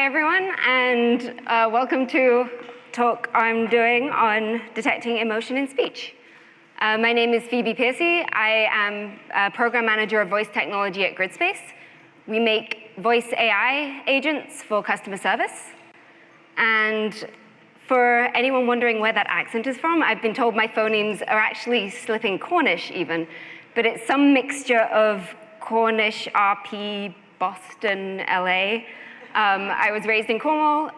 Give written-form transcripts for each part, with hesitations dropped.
Hi, everyone, and welcome to talk I'm doing on detecting emotion in speech. My name is Phoebe Piercy. I am a program manager of voice technology at Gridspace. We make voice AI agents for customer service. And for anyone wondering where that accent is from, I've been told my phonemes are actually slipping Cornish even, but it's some mixture of Cornish, RP, Boston, LA. I was raised in Cornwall.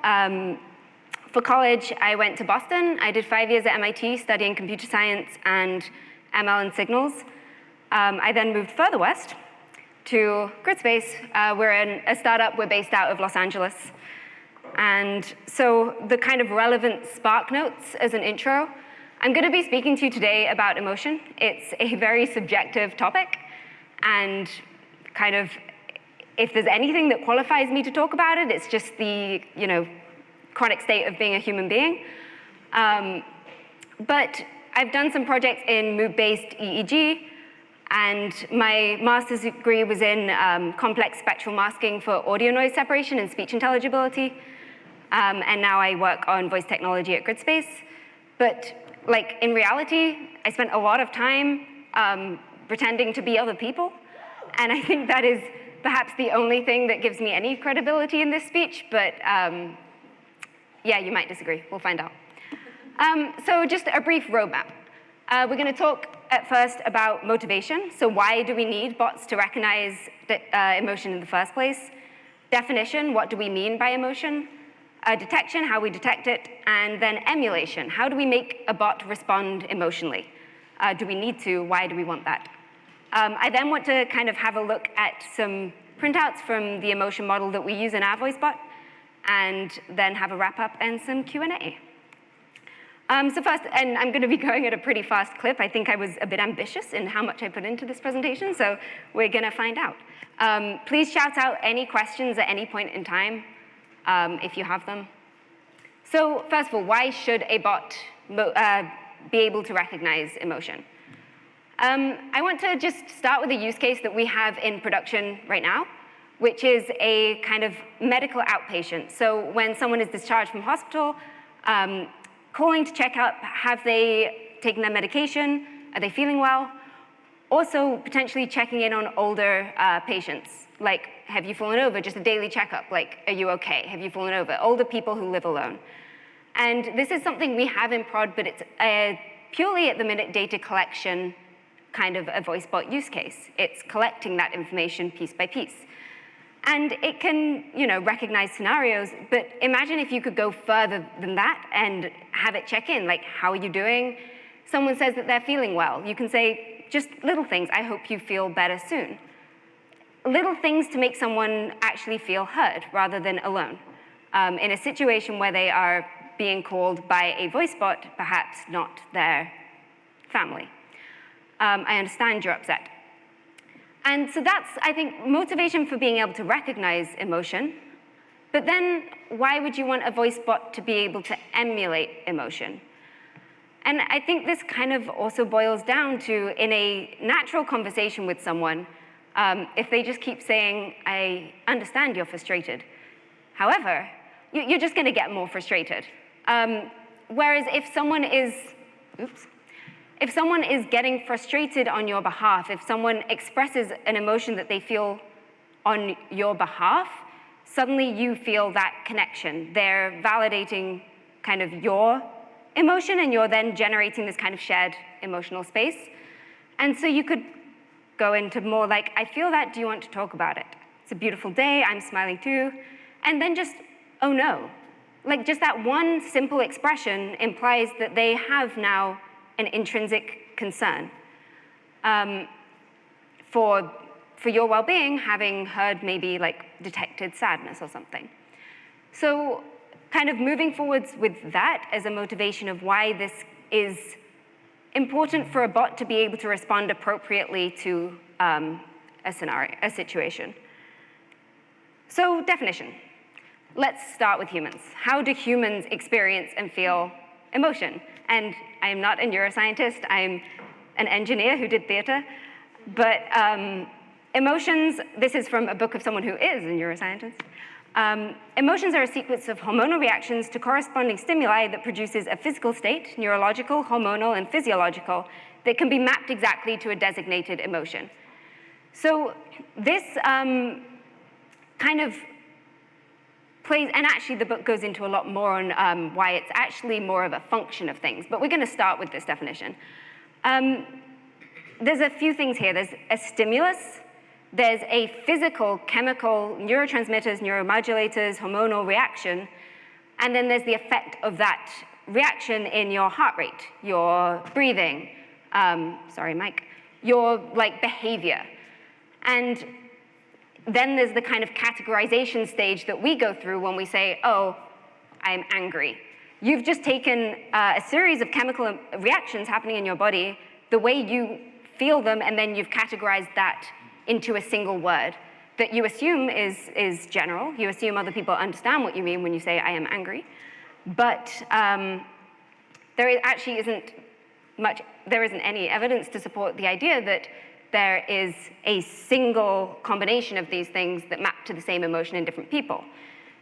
For college, I went to Boston. I did 5 years at MIT studying computer science and ML and signals. I then moved further west to Gridspace. We're a startup. We're based out of Los Angeles. And so the kind of relevant spark notes as an intro, I'm going to be speaking to you today about emotion. It's a very subjective topic, and kind of, if there's anything that qualifies me to talk about it, it's just the chronic state of being a human being. But I've done some projects in mood-based EEG, and my master's degree was in complex spectral masking for audio noise separation and speech intelligibility. And now I work on voice technology at Gridspace. But in reality, I spent a lot of time pretending to be other people. And I think that is perhaps the only thing that gives me any credibility in this speech, but yeah, you might disagree. We'll find out. So just a brief roadmap. We're going to talk at first about motivation. So why do we need bots to recognize emotion in the first place? Definition, what do we mean by emotion? Detection, how we detect it, and then emulation. How do we make a bot respond emotionally? Do we need to? Why do we want that? I then want to kind of have a look at some printouts from the emotion model that we use in our voice bot, and then have a wrap up and some Q&A. So first, and I'm going to be going at a pretty fast clip. I think I was a bit ambitious in how much I put into this presentation, so we're going to find out. Please shout out any questions at any point in time if you have them. So first of all, why should a bot be able to recognize emotion? I want to just start with a use case that we have in production right now, which is a kind of medical outpatient. So when someone is discharged from hospital, calling to check out, have they taken their medication? Are they feeling well? Also, potentially checking in on older patients, like, have you fallen over? Just a daily checkup, like, are you okay? Have you fallen over? Older people who live alone. And this is something we have in prod, but it's purely at the minute data collection kind of a voice bot use case. It's collecting that information piece by piece. And it can, recognize scenarios, but imagine if you could go further than that and have it check in, like, how are you doing? Someone says that they're feeling well. You can say just little things, I hope you feel better soon. Little things to make someone actually feel heard rather than alone. In a situation where they are being called by a voice bot, perhaps not their family. I understand you're upset. And so that's, I think, motivation for being able to recognize emotion. But then why would you want a voice bot to be able to emulate emotion? And I think this kind of also boils down to, in a natural conversation with someone, if they just keep saying, I understand you're frustrated. However, you're just going to get more frustrated. Whereas if someone is, if someone is getting frustrated on your behalf, if someone expresses an emotion that they feel on your behalf, suddenly you feel that connection. They're validating kind of your emotion, and you're then generating this kind of shared emotional space. And so you could go into more like, I feel that, do you want to talk about it? It's a beautiful day, I'm smiling too. And then just, oh no. Like just that one simple expression implies that they have now an intrinsic concern for your well-being, having heard maybe like detected sadness or something. So kind of moving forwards with that as a motivation of why this is important for a bot to be able to respond appropriately to a scenario, a situation. So definition. Let's start with humans. How do humans experience and feel emotion? And I am not a neuroscientist. I'm an engineer who did theater. But emotions, this is from a book of someone who is a neuroscientist. Emotions are a sequence of hormonal reactions to corresponding stimuli that produces a physical state, neurological, hormonal, and physiological, that can be mapped exactly to a designated emotion. So this kind of plays, and actually the book goes into a lot more on why it's actually more of a function of things, but we're going to start with this definition. There's a few things here. There's a stimulus, there's a physical, chemical, neurotransmitters, neuromodulators, hormonal reaction, and then there's the effect of that reaction in your heart rate, your breathing, sorry, Mike, your behavior. And then there's the kind of categorization stage that we go through when we say, oh, I'm angry. You've just taken a series of chemical reactions happening in your body, the way you feel them, and then you've categorized that into a single word that you assume is general. You assume other people understand what you mean when you say, I am angry. But there actually isn't any evidence to support the idea that there is a single combination of these things that map to the same emotion in different people.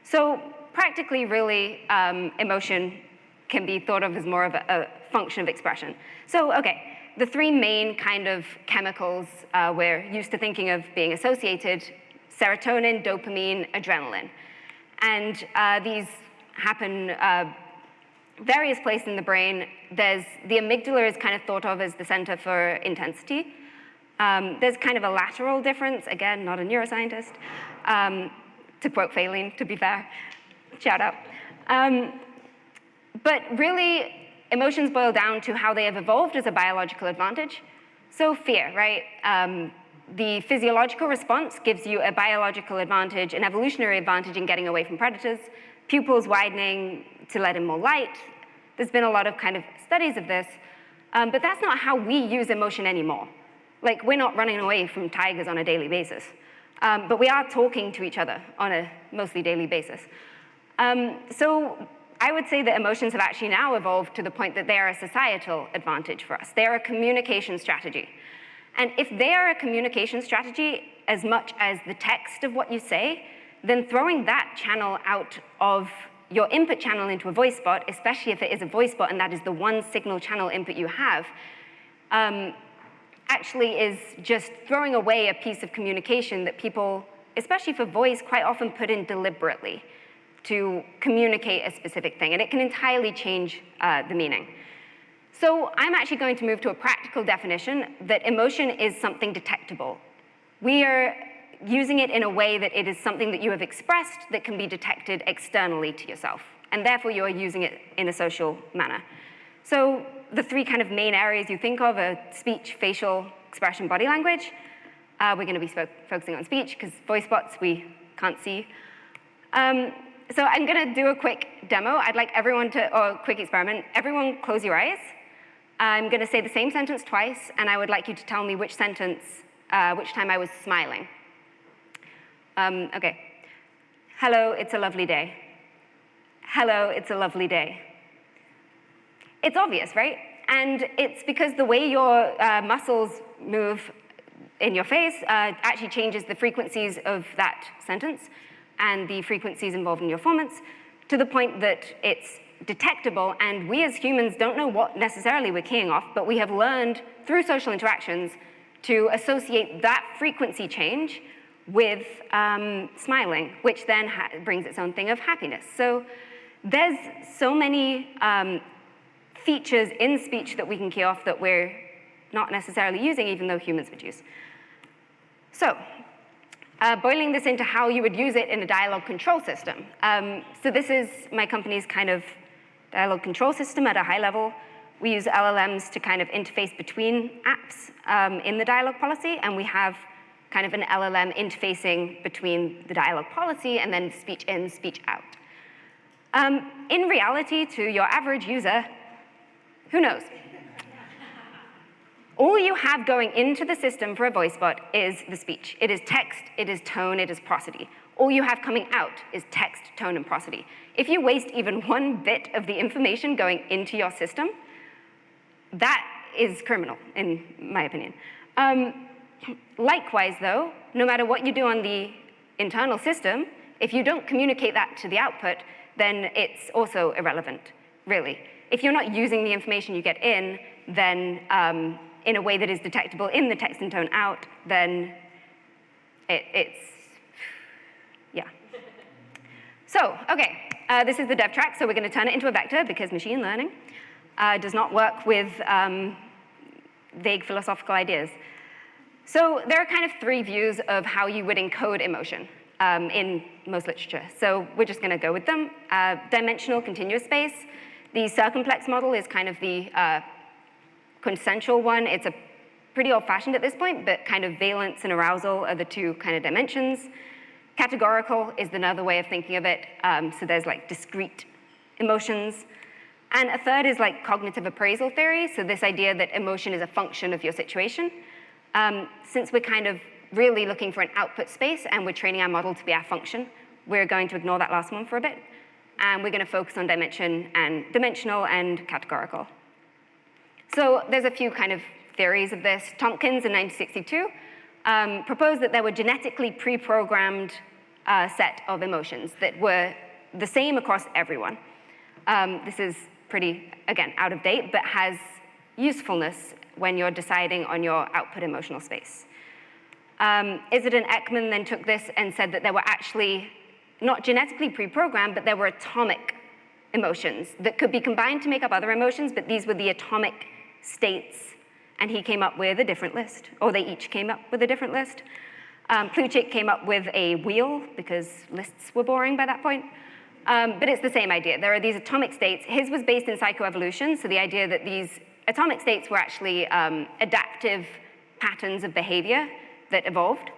So practically, really, emotion can be thought of as more of a function of expression. So, okay, the three main kind of chemicals we're used to thinking of being associated: serotonin, dopamine, adrenaline. And these happen various places in the brain. The amygdala is kind of thought of as the center for intensity. There's kind of a lateral difference, again, not a neuroscientist, to quote Faline, to be fair, shout out. But really, emotions boil down to how they have evolved as a biological advantage. So fear, right? The physiological response gives you a biological advantage, an evolutionary advantage in getting away from predators, pupils widening to let in more light. There's been a lot of kind of studies of this, but that's not how we use emotion anymore. Like, we're not running away from tigers on a daily basis, but we are talking to each other on a mostly daily basis. So I would say that emotions have actually now evolved to the point that they are a societal advantage for us. They are a communication strategy. And if they are a communication strategy as much as the text of what you say, then throwing that channel out of your input channel into a voice bot, especially if it is a voice bot and that is the one signal channel input you have, actually is just throwing away a piece of communication that people, especially for voice, quite often put in deliberately to communicate a specific thing, and it can entirely change the meaning. So I'm actually going to move to a practical definition that emotion is something detectable. We are using it in a way that it is something that you have expressed that can be detected externally to yourself, and therefore you are using it in a social manner. So the three kind of main areas you think of are speech, facial expression, body language. We're going to be focusing on speech because voice bots we can't see. So I'm going to do a quick demo. I'd like everyone to, or a quick experiment. Everyone close your eyes. I'm going to say the same sentence twice, and I would like you to tell me which sentence, which time I was smiling. Okay. Hello, it's a lovely day. Hello, it's a lovely day. It's obvious, right? And it's because the way your muscles move in your face actually changes the frequencies of that sentence and the frequencies involved in your performance to the point that it's detectable, and we as humans don't know what necessarily we're keying off, but we have learned through social interactions to associate that frequency change with smiling, which then brings its own thing of happiness. So there's so many features in speech that we can key off that we're not necessarily using, even though humans would use. So boiling this into how you would use it in a dialogue control system. So this is my company's kind of dialogue control system at a high level. We use LLMs to kind of interface between apps in the dialogue policy, and we have kind of an LLM interfacing between the dialogue policy and then speech in, speech out. In reality, to your average user, who knows? All you have going into the system for a voice bot is the speech. It is text, it is tone, it is prosody. All you have coming out is text, tone, and prosody. If you waste even one bit of the information going into your system, that is criminal, in my opinion. Likewise, though, no matter what you do on the internal system, If you don't communicate that to the output, then it's also irrelevant, really. If you're not using the information you get in, then in a way that is detectable in the text and tone out, then it's, yeah. So, okay, this is the dev track, so we're going to turn it into a vector because machine learning does not work with vague philosophical ideas. So there are kind of three views of how you would encode emotion in most literature. So we're just going to go with them. Dimensional continuous space. The circumplex model is kind of the quintessential one. It's a pretty old-fashioned at this point, but kind of valence and arousal are the two kind of dimensions. Categorical is another way of thinking of it. So there's like discrete emotions. And a third is like cognitive appraisal theory. So this idea that emotion is a function of your situation. Since we're kind of really looking for an output space and we're training our model to be our function, we're going to ignore that last one for a bit. And we're going to focus on dimensional and categorical. So there's a few kind of theories of this. Tompkins in 1962 proposed that there were genetically pre-programmed set of emotions that were the same across everyone. This is pretty, again, out of date, but has usefulness when you're deciding on your output emotional space. Izzard and Ekman then took this and said that there were actually not genetically pre-programmed, but there were atomic emotions that could be combined to make up other emotions, but these were the atomic states, and he came up with a different list, or they each came up with a different list. Plutchik came up with a wheel, because lists were boring by that point. But it's the same idea. There are these atomic states. His was based in psychoevolution, so the idea that these atomic states were actually adaptive patterns of behavior that evolved.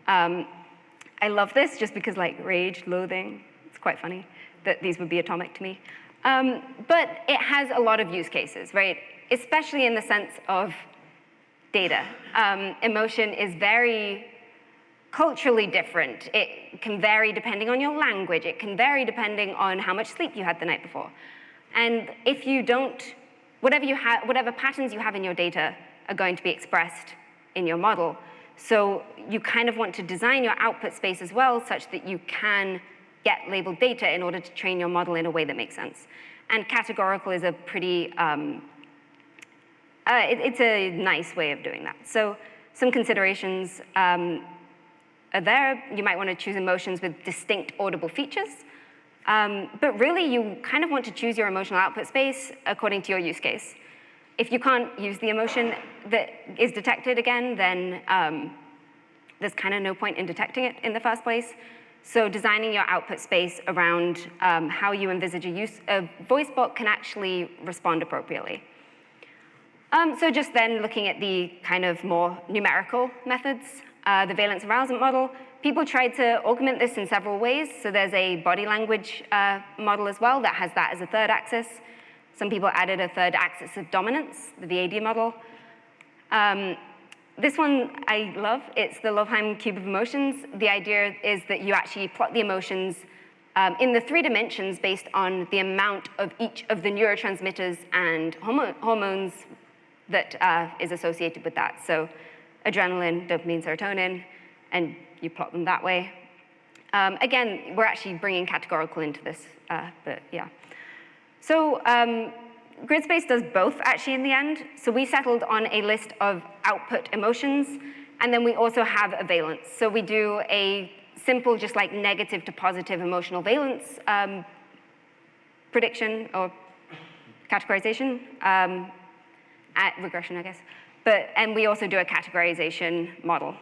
I love this just because, like, rage, loathing, it's quite funny that these would be atomic to me. But it has a lot of use cases, right? Especially in the sense of data. Emotion is very culturally different. It can vary depending on your language. It can vary depending on how much sleep you had the night before. And if you don't, whatever patterns you have in your data are going to be expressed in your model. So you kind of want to design your output space as well such that you can get labeled data in order to train your model in a way that makes sense. And categorical is a pretty, it's a nice way of doing that. So some considerations are there. You might want to choose emotions with distinct audible features. But really, you kind of want to choose your emotional output space according to your use case. If you can't use the emotion that is detected again, then there's kind of no point in detecting it in the first place. So designing your output space around how you envisage a voice bot can actually respond appropriately. So just then looking at the kind of more numerical methods, the valence arousal model, people tried to augment this in several ways. So there's a body language model as well that has that as a third axis. Some people added a third axis of dominance, the VAD model. This one I love. It's the Lovheim cube of emotions. The idea is that you actually plot the emotions in the 3 dimensions based on the amount of each of the neurotransmitters and hormones that is associated with that. So adrenaline, dopamine, serotonin, and you plot them that way. Again, we're actually bringing categorical into this, but yeah. So Gridspace does both actually in the end. So we settled on a list of output emotions, and then we also have a valence. So we do a simple, just like negative to positive emotional valence prediction or categorization, at regression, I guess. And we also do a categorization model.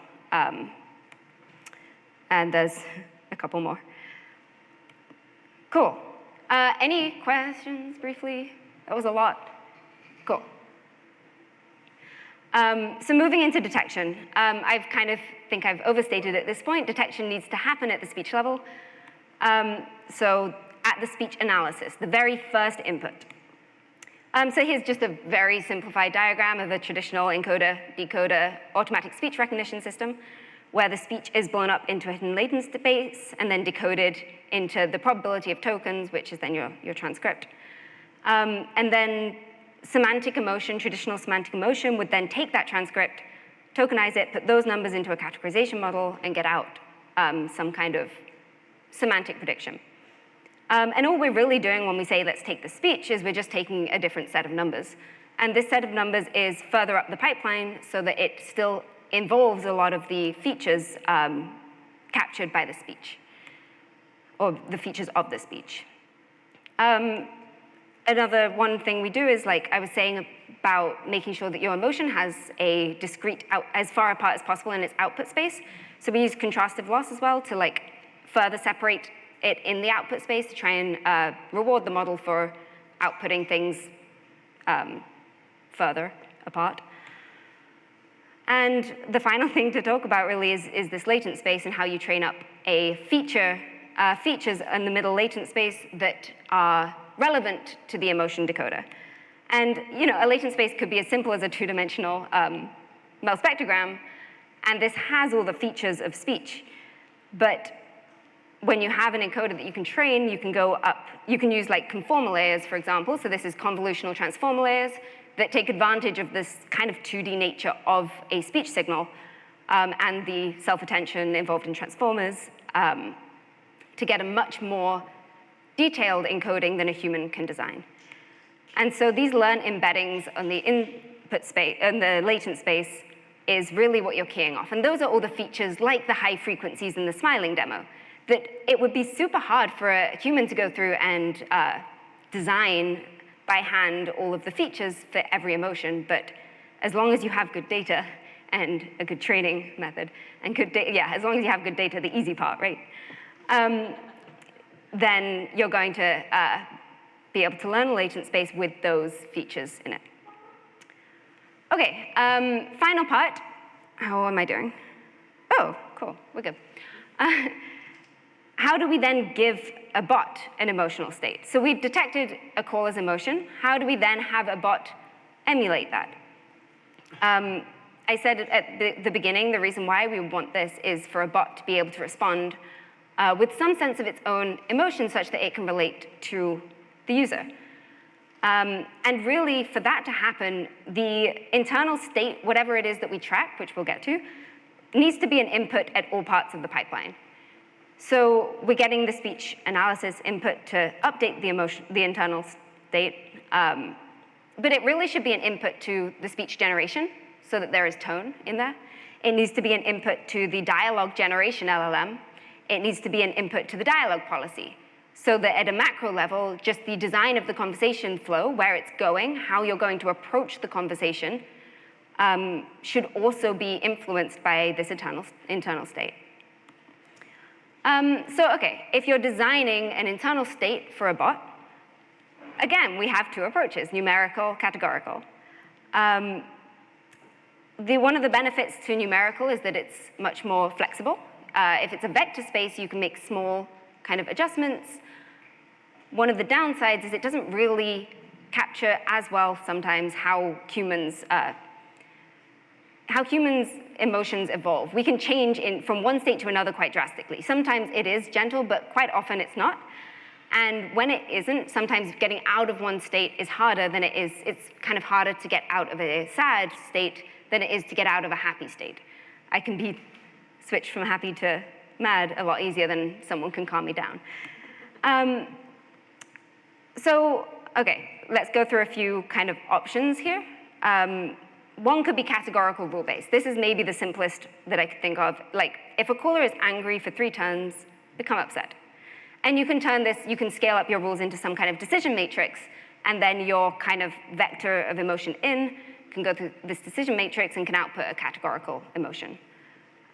And there's a couple more. Cool. Any questions briefly? That was a lot. Cool. So moving into detection, I've kind of think I've overstated at this point. Detection needs to happen at the speech level. So at the speech analysis, the very first input. So here's just a very simplified diagram of a traditional encoder-decoder automatic speech recognition system where the speech is blown up into a hidden latent space and then decoded into the probability of tokens, which is then your transcript. And then semantic emotion, traditional semantic emotion, would then take that transcript, tokenize it, put those numbers into a categorization model, and get out some kind of semantic prediction. And all we're really doing when we say let's take the speech is we're just taking a different set of numbers. And this set of numbers is further up the pipeline so that it still involves a lot of the features captured by the speech, or the features of the speech. Another one thing we do is, like I was saying about making sure that your emotion has a discrete, as far apart as possible in its output space. So we use contrastive loss as well to like further separate it in the output space to try and reward the model for outputting things further apart. And the final thing to talk about really is this latent space and how you train up a features in the middle latent space that are relevant to the emotion decoder. And a latent space could be as simple as a two-dimensional Mel spectrogram, and this has all the features of speech. But when you have an encoder that you can train, you can go up. You can use like conformal layers, for example. So this is convolutional transformer layers that take advantage of this kind of 2D nature of a speech signal and the self-attention involved in transformers to get a much more detailed encoding than a human can design. And so these learned embeddings on the input space, and the latent space, is really what you're keying off. And those are all the features like the high frequencies in the smiling demo, that it would be super hard for a human to go through and design by hand all of the features for every emotion. But as long as you have good data and a good training method, and as long as you have good data, the easy part, right? Then you're going to be able to learn a latent space with those features in it. Okay, final part. How am I doing? Oh, cool, we're good. How do we then give a bot an emotional state? So we've detected a caller's emotion. How do we then have a bot emulate that? I said at the beginning, the reason why we want this is for a bot to be able to respond with some sense of its own emotion such that it can relate to the user. And really, for that to happen, the internal state, whatever it is that we track, which we'll get to, needs to be an input at all parts of the pipeline. So we're getting the speech analysis input to update the internal state, but it really should be an input to the speech generation so that there is tone in there. It needs to be an input to the dialogue generation LLM. It needs to be an input to the dialogue policy, so that at a macro level, just the design of the conversation flow, where it's going, how you're going to approach the conversation, should also be influenced by this internal state. Okay, if you're designing an internal state for a bot, again, we have two approaches, numerical, categorical. One of the benefits to numerical is that it's much more flexible. If it's a vector space, you can make small kind of adjustments. One of the downsides is it doesn't really capture as well sometimes how humans' emotions evolve. We can change from one state to another quite drastically. Sometimes it is gentle, but quite often it's not. And when it isn't, sometimes getting out of one state is harder than it is. It's kind of harder to get out of a sad state than it is to get out of a happy state. I can be switched from happy to mad a lot easier than someone can calm me down. Okay, let's go through a few kind of options here. One could be categorical rule-based. This is maybe the simplest that I could think of. Like, if a caller is angry for 3 turns, become upset. And you can turn this, you can scale up your rules into some kind of decision matrix, and then your kind of vector of emotion in can go through this decision matrix and can output a categorical emotion.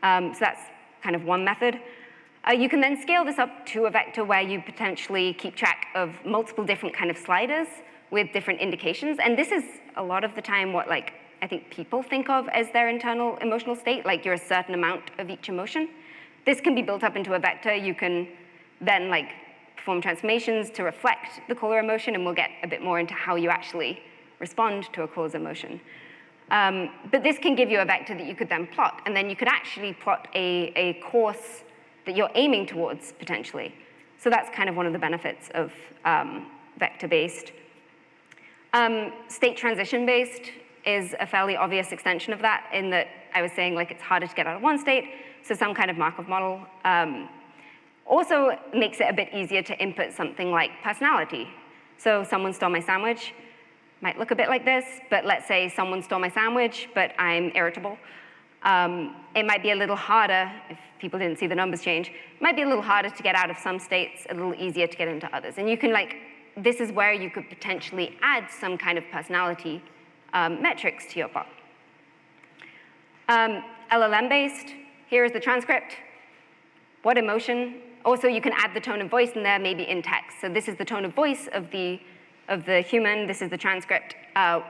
So that's kind of one method. You can then scale this up to a vector where you potentially keep track of multiple different kind of sliders with different indications. And this is a lot of the time what I think people think of as their internal emotional state, like you're a certain amount of each emotion. This can be built up into a vector. You can then perform transformations to reflect the caller emotion, and we'll get a bit more into how you actually respond to a caller's emotion. But this can give you a vector that you could then plot, and then you could actually plot a course that you're aiming towards, potentially. So that's kind of one of the benefits of vector-based. State transition-based is a fairly obvious extension of that, in that I was saying it's harder to get out of one state, so some kind of Markov model. Also makes it a bit easier to input something like personality. So someone stole my sandwich, might look a bit like this, but let's say someone stole my sandwich, but I'm irritable. It might be a little harder, if people didn't see the numbers change, it might be a little harder to get out of some states, a little easier to get into others. And you can this is where you could potentially add some kind of personality metrics to your bot. LLM-based, here is the transcript. What emotion? Also, you can add the tone of voice in there, maybe in text. So this is the tone of voice of the human. This is the transcript.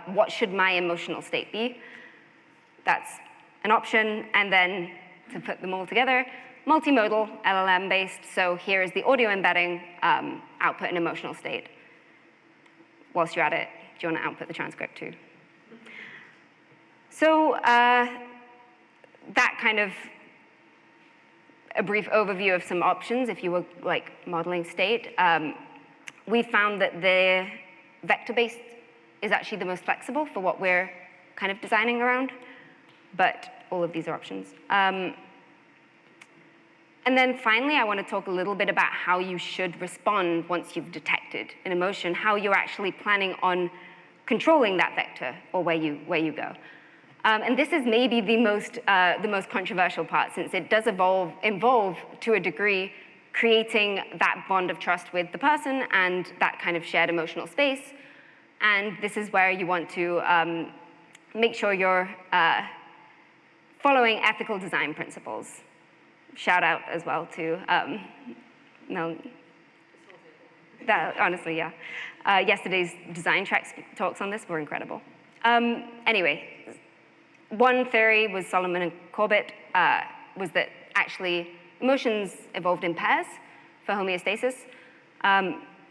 What should my emotional state be? That's an option. And then to put them all together, multimodal, LLM-based. So here is the audio embedding, output an emotional state. Whilst you're at it, do you want to output the transcript too? So that kind of a brief overview of some options if you were modeling state. We found that the vector-based is actually the most flexible for what we're kind of designing around, but all of these are options. And then finally, I want to talk a little bit about how you should respond once you've detected an emotion, how you're actually planning on controlling that vector or where you go. And this is maybe the most controversial part, since it does involve, to a degree, creating that bond of trust with the person and that kind of shared emotional space. And this is where you want to make sure you're following ethical design principles. Shout out as well to Melanie. Honestly, yeah. Yesterday's design talks on this were incredible. Anyway. One theory was Solomon and Corbett, was that actually emotions evolved in pairs for homeostasis.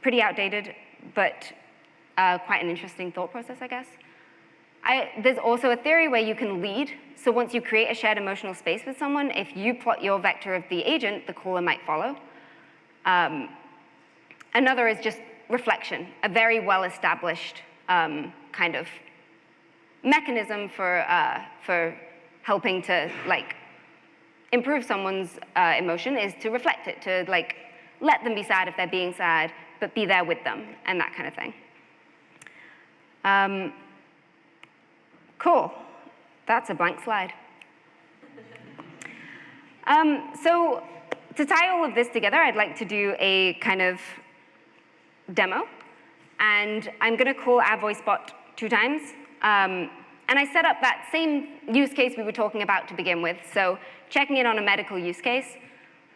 Pretty outdated, but quite an interesting thought process, I guess. There's also a theory where you can lead. So once you create a shared emotional space with someone, if you plot your vector of the agent, the caller might follow. Another is just reflection, a very well-established kind of mechanism for helping to improve someone's emotion is to reflect it, to let them be sad if they're being sad, but be there with them and that kind of thing. Cool. That's a blank slide. So to tie all of this together, I'd like to do a kind of demo, and I'm going to call our voice bot 2 times. And I set up that same use case we were talking about to begin with, so checking in on a medical use case.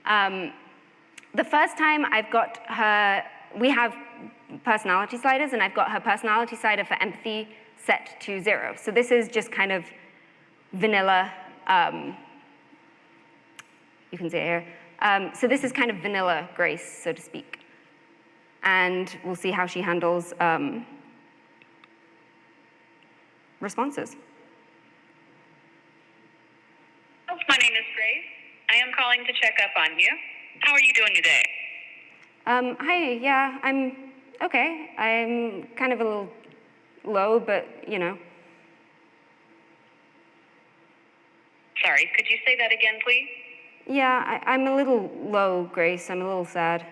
The first time I've got her, we have personality sliders, and I've got her personality slider for empathy set to 0. So this is just kind of vanilla, you can see it here. So this is kind of vanilla Grace, so to speak. And we'll see how she handles responses. My name is Grace. I am calling to check up on you. How are you doing today? Hi, yeah, I'm okay. I'm kind of a little low, but you know. Sorry, could you say that again, please? Yeah, I'm a little low, Grace. I'm a little sad.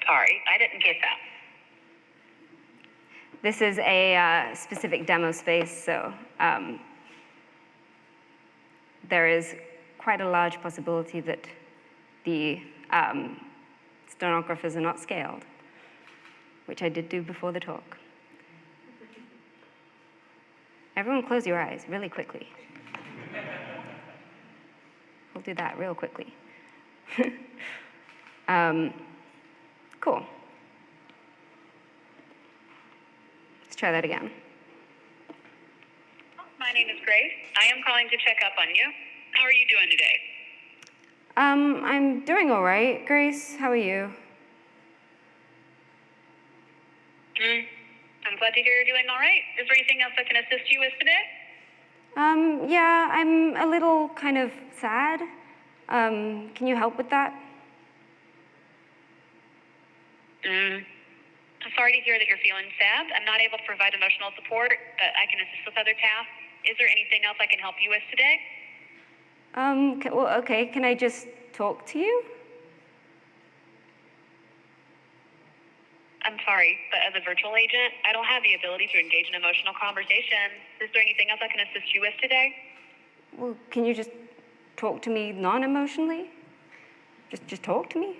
Sorry, I didn't get that. This is a specific demo space, so there is quite a large possibility that the stenographers are not scaled, which I did do before the talk. Everyone close your eyes really quickly. We'll do that real quickly. Cool. Let's try that again. My name is Grace. I am calling to check up on you. How are you doing today? I'm doing all right, Grace. How are you? I'm glad to hear you're doing all right. Is there anything else I can assist you with today? Yeah, I'm a little kind of sad. Can you help with that? I'm sorry to hear that you're feeling sad. I'm not able to provide emotional support, but I can assist with other tasks. Is there anything else I can help you with today? Well, okay, can I just talk to you? I'm sorry, but as a virtual agent, I don't have the ability to engage in emotional conversation. Is there anything else I can assist you with today? Well, can you just talk to me non-emotionally? Just talk to me?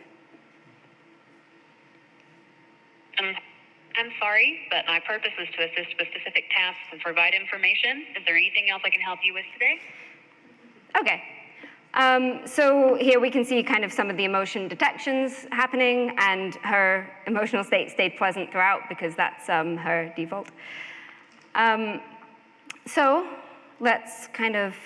I'm sorry, but my purpose is to assist with specific tasks and provide information. Is there anything else I can help you with today? Okay. So here we can see kind of some of the emotion detections happening, and her emotional state stayed pleasant throughout because that's her default. So let's kind of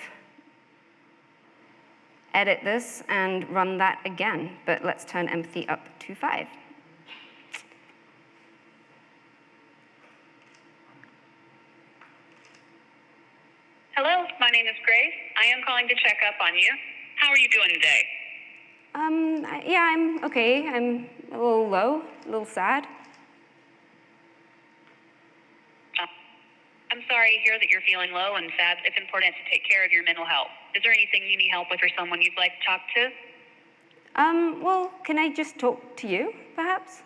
edit this and run that again, but let's turn empathy up to 5. Hello, my name is Grace. I am calling to check up on you. How are you doing today? Yeah, I'm okay. I'm a little low, a little sad. I'm sorry to hear that you're feeling low and sad. It's important to take care of your mental health. Is there anything you need help with or someone you'd like to talk to? Well, can I just talk to you, perhaps?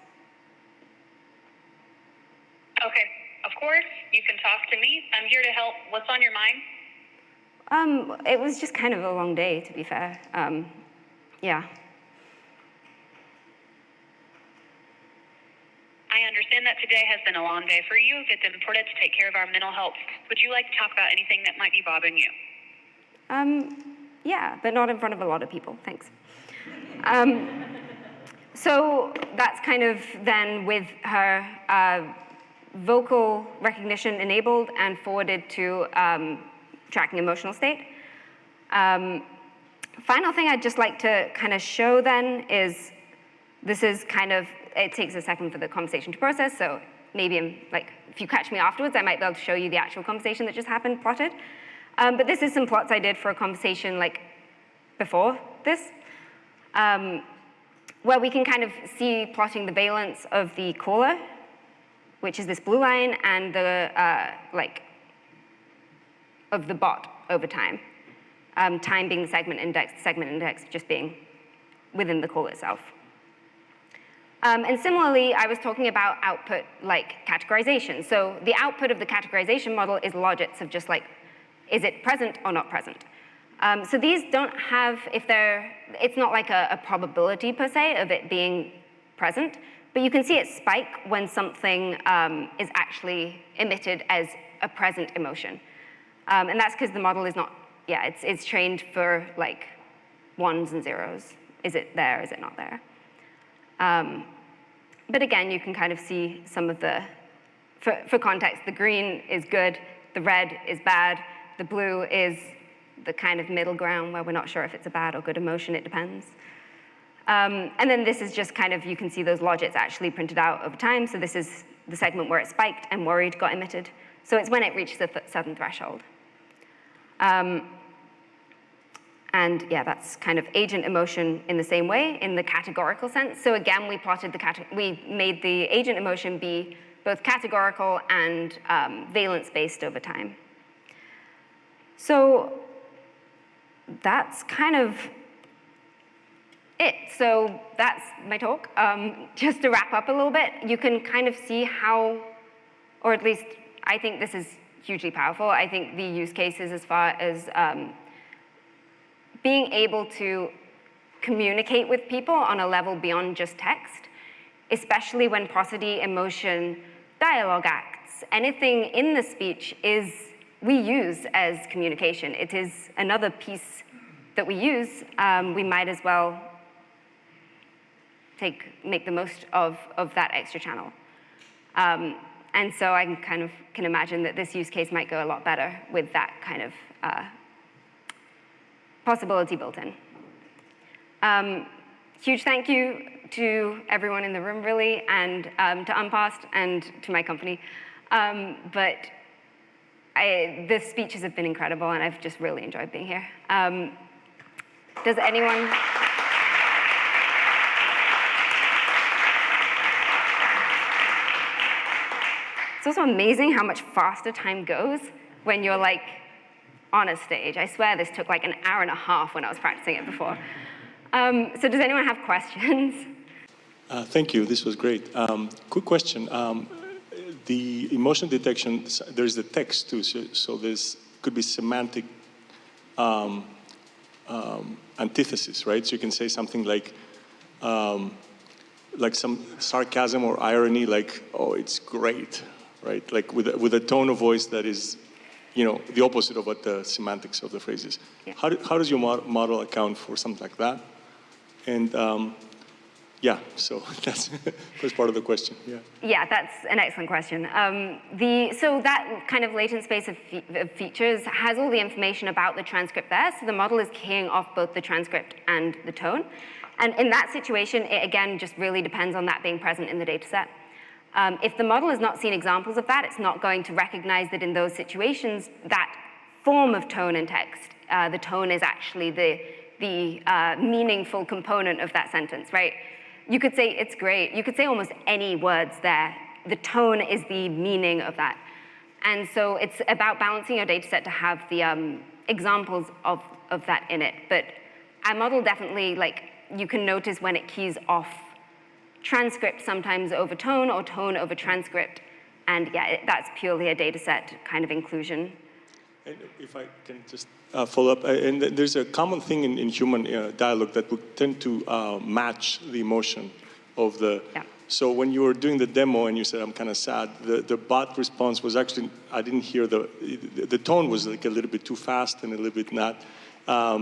Okay, of course. You can talk to me. I'm here to help. What's on your mind? It was just kind of a long day, to be fair. Yeah. I understand that today has been a long day for you. It's important to take care of our mental health. Would you like to talk about anything that might be bothering you? Yeah, but not in front of a lot of people, thanks. So that's kind of then with her vocal recognition enabled and forwarded to tracking emotional state. Final thing I'd just like to kind of show then is this is kind of, it takes a second for the conversation to process, so maybe if you catch me afterwards, I might be able to show you the actual conversation that just happened plotted. But this is some plots I did for a conversation before this, where we can kind of see plotting the valence of the caller, which is this blue line, and the of the bot over time. Time being the segment index just being within the call itself. And similarly, I was talking about output categorization. So the output of the categorization model is logits of just is it present or not present? So these don't have, it's not like a probability per se of it being present, but you can see it spike when something is actually emitted as a present emotion. And that's because the model is not, it's trained for ones and zeros. Is it there, is it not there? But again, you can kind of see some of the, for context, the green is good, the red is bad, the blue is the kind of middle ground where we're not sure if it's a bad or good emotion, it depends. And then this is just kind of, you can see those logits actually printed out over time. So this is the segment where it spiked and worried got emitted. So it's when it reaches a certain threshold. And yeah, that's kind of agent emotion in the same way, in the categorical sense. So again, we plotted we made the agent emotion be both categorical and valence-based over time. So that's kind of it. So that's my talk. Just to wrap up a little bit, you can kind of see how, or at least I think this is hugely powerful. I think the use cases as far as being able to communicate with people on a level beyond just text, especially when prosody, emotion, dialogue acts, anything in the speech we use as communication. It is another piece that we use. We might as well make the most of that extra channel. And so I can imagine that this use case might go a lot better with that kind of possibility built in. Huge thank you to everyone in the room, really, and to Unparsed and to my company. But the speeches have been incredible, and I've just really enjoyed being here. Does anyone? It's also amazing how much faster time goes when you're on a stage. I swear this took like an hour and a half when I was practicing it before. So does anyone have questions? Thank you. This was great. Quick question. The emotion detection, there's the text too, so there's could be semantic antithesis, right? So you can say something like some sarcasm or irony, like, "Oh, it's great," right? Like with a tone of voice that is, the opposite of what the semantics of the phrase is. Yeah. How does your model account for something like that? And yeah, so that's first part of the question. Yeah. Yeah, that's an excellent question. So that kind of latent space of features has all the information about the transcript there. So the model is keying off both the transcript and the tone. And in that situation, it again just really depends on that being present in the data set. If the model has not seen examples of that, it's not going to recognize that in those situations, that form of tone and text, the tone is actually the meaningful component of that sentence, right? You could say it's great. You could say almost any words there. The tone is the meaning of that. And so it's about balancing your data set to have the examples of that in it. But our model definitely, you can notice when it keys off transcript sometimes over tone or tone over transcript. And yeah, that's purely a data set kind of inclusion. And if I can just follow up, and there's a common thing in human dialogue that would tend to match the emotion of the. Yeah. So when you were doing the demo and you said, "I'm kind of sad," the bot response was actually, I didn't hear the tone was like a little bit too fast and a little bit not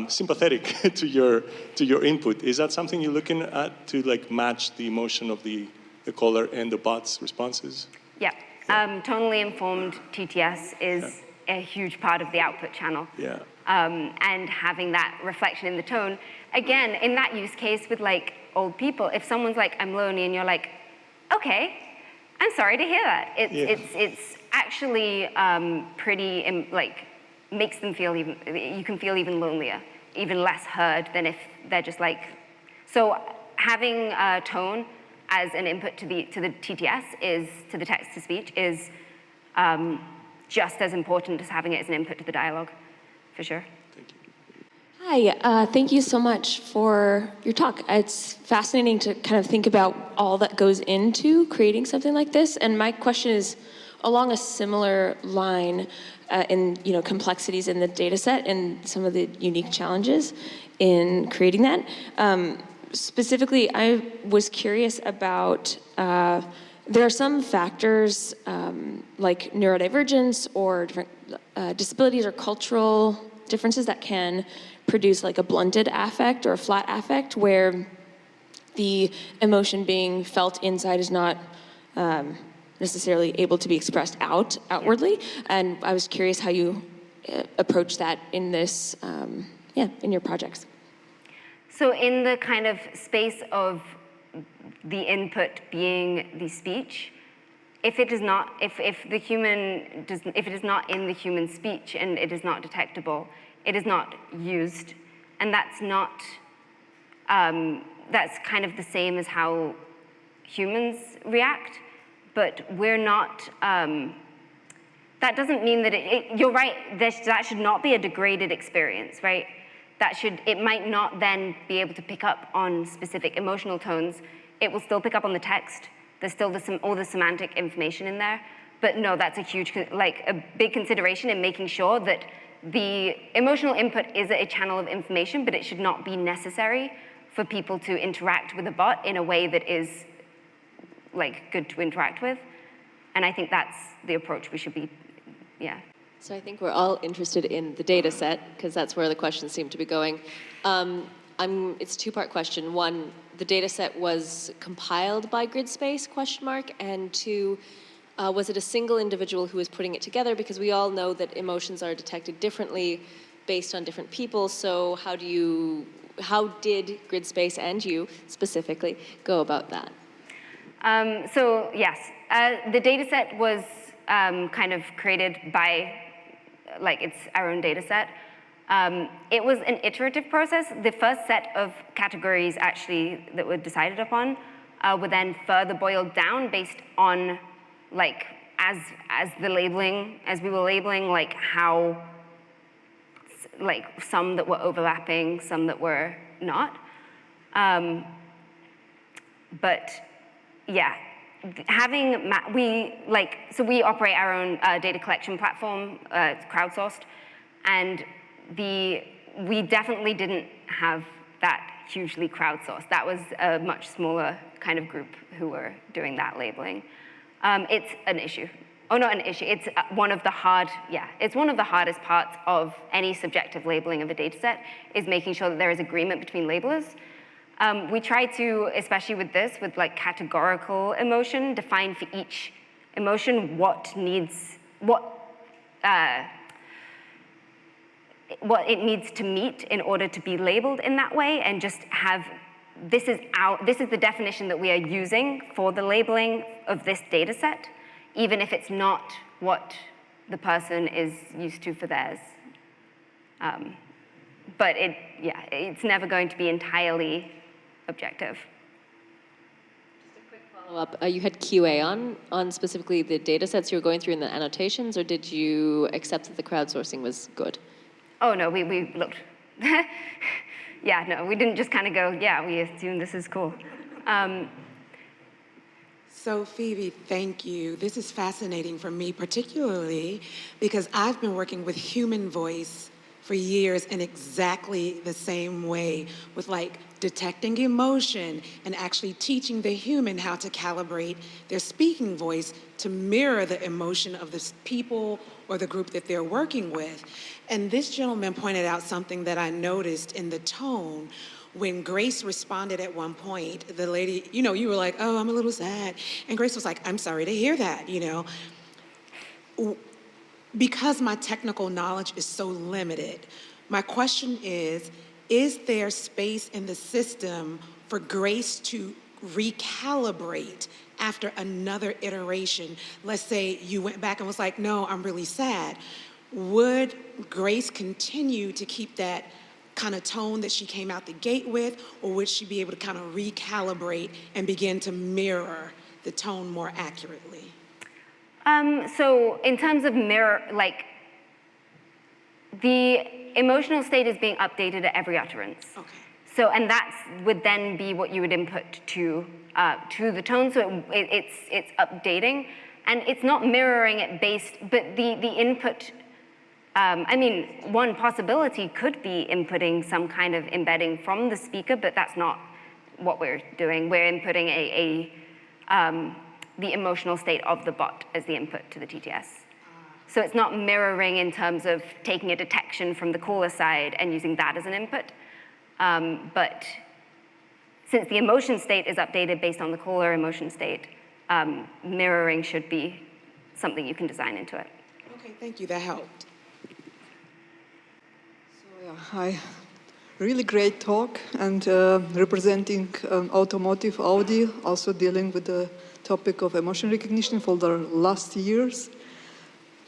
sympathetic to your input. Is that something you're looking at to match the emotion of the caller and the bot's responses? Yeah. Tonally informed TTS is a huge part of the output channel. Yeah. And having that reflection in the tone. Again, in that use case with old people, if someone's like, "I'm lonely," and you're like, "Okay, I'm sorry to hear that." It's actually pretty makes them feel you can feel even lonelier, even less heard than if they're just so having tone as an input to the TTS to the text to speech is just as important as having it as an input to the dialogue, for sure. Thank you. Hi, thank you so much for your talk. It's fascinating to kind of think about all that goes into creating something like this. And my question is along a similar line in complexities in the data set and some of the unique challenges in creating that. Specifically, I was curious about there are some factors like neurodivergence or different disabilities or cultural differences that can produce a blunted affect or a flat affect where the emotion being felt inside is not necessarily able to be expressed outwardly. And I was curious how you approach that in this, in your projects. So in the kind of space of the input being the speech, if it is not, if it is not in the human speech and it is not detectable, it is not used, and that's not. That's kind of the same as how humans react, but we're not. That doesn't mean that you're right. That should not be a degraded experience, right? It might not then be able to pick up on specific emotional tones. It will still pick up on the text. There's still all the semantic information in there. But no, that's a big consideration in making sure that the emotional input is a channel of information, but it should not be necessary for people to interact with a bot in a way that is good to interact with. And I think that's the approach we should be, yeah. So I think we're all interested in the data set, because that's where the questions seem to be going. It's a two-part question. One, the data set was compiled by Gridspace, ? And two, was it a single individual who was putting it together? Because we all know that emotions are detected differently based on different people. So how did Gridspace and you specifically go about that? So yes, the data set was kind of created by, it's our own data set. It was an iterative process. The first set of categories actually that were decided upon were then further boiled down based on as we were labeling how like some that were overlapping, some that were not. But yeah, we operate our own data collection platform, it's crowdsourced, and we definitely didn't have that hugely crowdsourced. That was a much smaller kind of group who were doing that labeling. It's an issue. Oh, not an issue. It's one of the hardest parts of any subjective labeling of a data set is making sure that there is agreement between labelers. We try to, especially with this, with like categorical emotion, define for each emotion what it needs to meet in order to be labeled in that way, and just have, this is the definition that we are using for the labeling of this data set, even if it's not what the person is used to for theirs. But it's never going to be entirely objective. Just a quick follow-up. You had QA on specifically the data sets you were going through in the annotations, or did you accept that the crowdsourcing was good? Oh, no, we looked. Yeah, no, we didn't just kind of go, yeah, we assume this is cool. So Phoebe, thank you. This is fascinating for me, particularly because I've been working with human voice for years in exactly the same way, with like detecting emotion and actually teaching the human how to calibrate their speaking voice to mirror the emotion of the people or the group that they're working with. And this gentleman pointed out something that I noticed in the tone. When Grace responded at one point, the lady, you were like, oh, I'm a little sad. And Grace was like, I'm sorry to hear that, Because my technical knowledge is so limited, my question is there space in the system for Grace to recalibrate after another iteration? Let's say you went back and was like, no, I'm really sad. Would Grace continue to keep that kind of tone that she came out the gate with, or would she be able to kind of recalibrate and begin to mirror the tone more accurately? So in terms of the emotional state is being updated at every utterance. Okay. So, and that would then be what you would input to the tone. So it's updating, and it's not mirroring it based, but the input. One possibility could be inputting some kind of embedding from the speaker, but that's not what we're doing. We're inputting the emotional state of the bot as the input to the TTS. So it's not mirroring in terms of taking a detection from the caller side and using that as an input. But since the emotion state is updated based on the caller emotion state, mirroring should be something you can design into it. Okay, thank you, that helped. Hi, really great talk, and representing automotive Audi, also dealing with the topic of emotion recognition for the last years.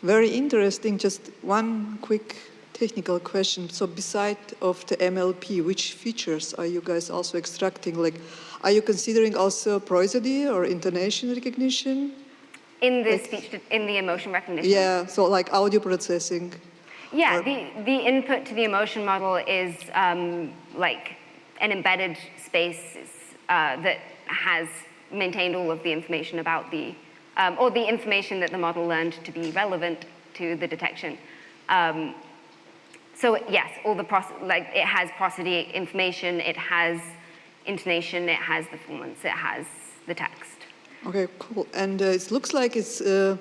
Very interesting. Just one quick technical question. So beside of the MLP, which features are you guys also extracting? Like, are you considering also prosody or intonation recognition? In the speech, in the emotion recognition? Yeah, so like audio processing. Yeah, the input to the emotion model is like an embedded space that has maintained all of the information about or the information that the model learned to be relevant to the detection. So yes, all the it has prosody information, it has intonation, it has the performance, it has the text. Okay, cool. And it looks like it's a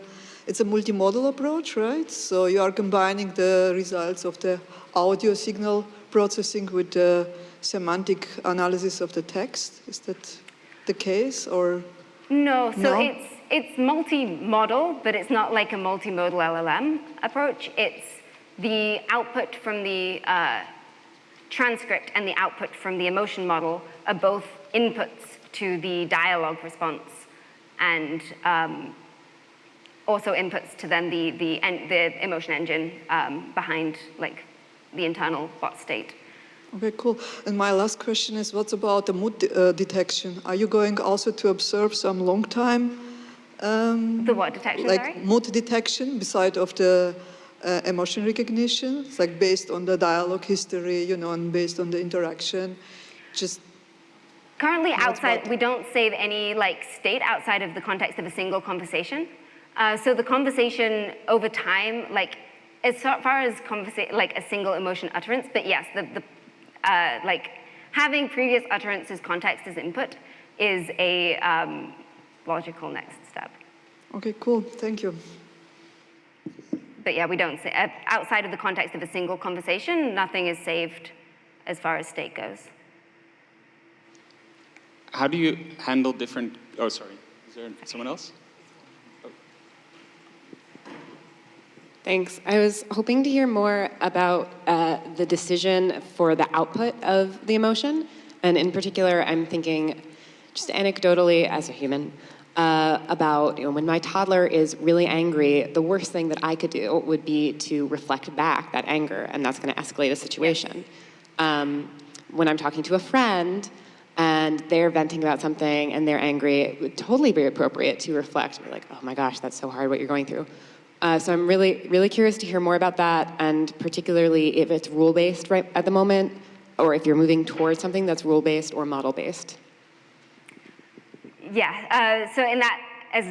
multimodal approach, right? So you are combining the results of the audio signal processing with the semantic analysis of the text. Is that the case, or? No, so it's multimodal, but it's not like a multimodal LLM approach. It's the output from the transcript and the output from the emotion model are both inputs to the dialogue response, and also inputs to then the emotion engine behind like the internal bot state. Okay, cool. And my last question is, what about the mood detection? Are you going also to observe some long time? The what detection, like sorry? mood detection beside of the emotion recognition? It's like based on the dialogue history, you know, and based on the interaction. Just currently outside, what? we don't save any like state outside of the context of a single conversation. So the conversation over time, like as far as like a single emotion utterance, but yes, like having previous utterances context as input is a logical next step. Okay, cool. Thank you. But yeah, we don't say, outside of the context of a single conversation, nothing is saved as far as state goes. How do you handle different, oh, sorry, is there someone else? Oh. Thanks. I was hoping to hear more about the decision for the output of the emotion. And in particular, I'm thinking just anecdotally as a human, about when my toddler is really angry, the worst thing that I could do would be to reflect back that anger, and that's going to escalate a situation. When I'm talking to a friend and they're venting about something and they're angry, it would totally be appropriate to reflect and be like, oh my gosh, that's so hard what you're going through. So I'm really, really curious to hear more about that, and particularly if it's rule-based right at the moment, or if you're moving towards something that's rule-based or model-based. Yeah, so in that, as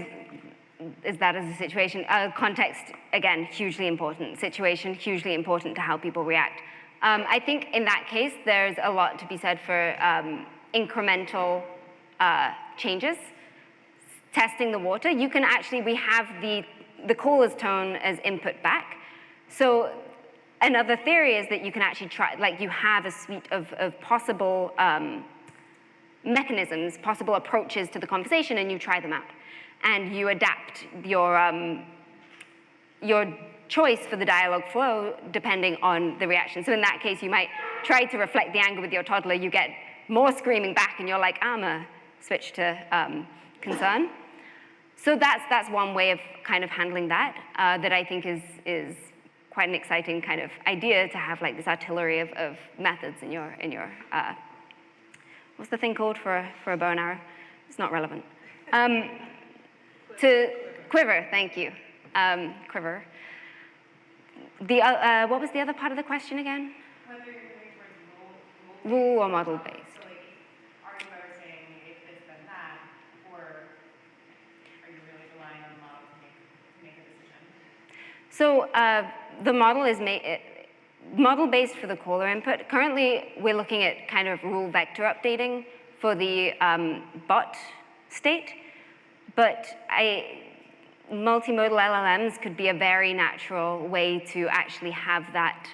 a situation, context, again, hugely important. Situation, hugely important to how people react. I think in that case, there's a lot to be said for incremental changes. Testing the water, you can actually, we have the caller's tone as input back. So another theory is that you can actually try, like you have a suite of possible mechanisms, possible approaches to the conversation, and you try them out. And you adapt your choice for the dialogue flow depending on the reaction. So in that case, you might try to reflect the anger with your toddler, you get more screaming back, and you're like, I'm gonna switch to concern. So that's one way of kind of handling that, that I think is quite an exciting kind of idea, to have like this artillery of methods in your what's the thing called for a bow and arrow? It's not relevant. To quiver, thank you. Quiver. What was the other part of the question again? Whether you're moving towards Rule or model-based. So like, are you ever saying if this then that, or are you really relying on the model to make a decision? So the model is model-based for the caller input. Currently, we're looking at kind of rule vector updating for the bot state, but multimodal LLMs could be a very natural way to actually have that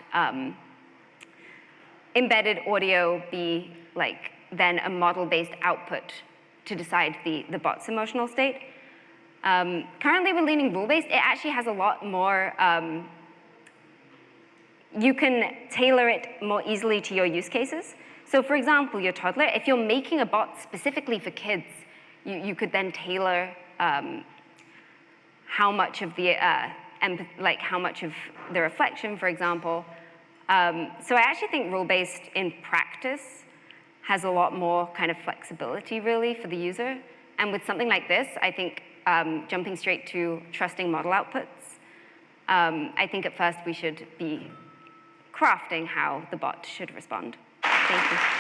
embedded audio be like then a model-based output to decide the bot's emotional state. Currently, we're leaning rule-based. It actually has a lot more, you can tailor it more easily to your use cases. So for example, your toddler, if you're making a bot specifically for kids, you could then tailor how much of the how much of the reflection, for example. So I actually think rule-based in practice has a lot more kind of flexibility, really, for the user. And with something like this, I think jumping straight to trusting model outputs, I think at first we should be crafting how the bot should respond. Thank you.